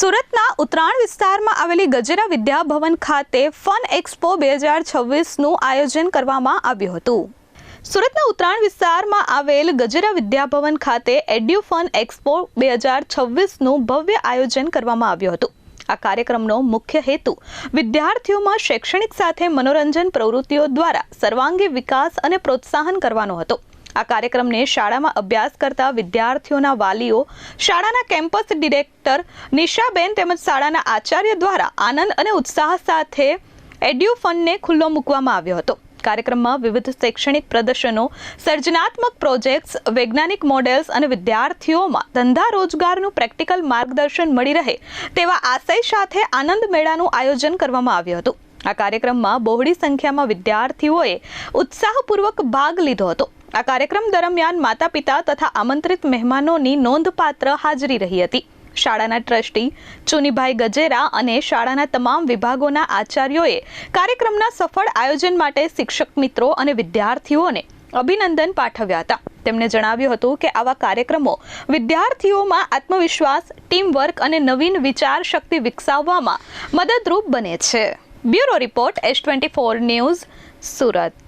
સુરતના ઉત્તરાયણ વિસ્તારમાં આવેલી ગજેરા વિદ્યાભવન ખાતે ફન એક્સપો 2026નું આયોજન કરવામાં આવ્યું હતું। સુરતના ઉત્તરાયણ વિસ્તારમાં આવેલ ગજેરા વિદ્યાભવન ખાતે એડ્યુ ફન એક્સપો 2026નું ભવ્ય આયોજન કરવામાં આવ્યું હતું। આ કાર્યક્રમનો મુખ્ય હેતુ વિદ્યાર્થીઓમાં શૈક્ષણિક સાથે મનોરંજન પ્રવૃત્તિઓ દ્વારા સર્વાંગી વિકાસ અને પ્રોત્સાહન કરવાનો હતો। આ કાર્યક્રમને શાળામાં અભ્યાસ કરતા વિદ્યાર્થીઓના વાલીઓ, શાળાના કેમ્પસ ડિરેક્ટર નિશાબેન તેમજ શાળાના આચાર્ય દ્વારા આનંદ અને ઉત્સાહ સાથે એડ્યુ ફનને ખુલ્લો મૂકવામાં આવ્યો હતો। કાર્યક્રમમાં વિવિધ શૈક્ષણિક પ્રદર્શનો, સર્જનાત્મક પ્રોજેક્ટ્સ, વૈજ્ઞાનિક મોડેલ્સ અને વિદ્યાર્થીઓમાં ધંધા રોજગારનું પ્રેક્ટિકલ માર્ગદર્શન મળી રહે તેવા આશય સાથે આનંદ મેળાનું આયોજન કરવામાં આવ્યું હતું। આ કાર્યક્રમમાં બહોળી સંખ્યામાં વિદ્યાર્થીઓએ ઉત્સાહપૂર્વક ભાગ લીધો હતો। આ કાર્યક્રમ દરમિયાન માતા-પિતા તથા આમંત્રિત મહેમાનોની નોંધપાત્ર હાજરી રહી હતી। શાળાના ટ્રસ્ટી ચુનીભાઈ ગજેરા અને શાળાના તમામ વિભાગોના આચાર્યોએ કાર્યક્રમના સફળ આયોજન માટે શિક્ષક મિત્રો અને વિદ્યાર્થીઓને અભિનંદન પાઠવ્યા હતા। તેમણે જણાવ્યું હતું કે આવા કાર્યક્રમો વિદ્યાર્થીઓમાં આત્મવિશ્વાસ, ટીમવર્ક અને નવીન વિચાર શક્તિ વિકસાવવામાં મદદરૂપ બને છે। Bureau report S24 news, Surat.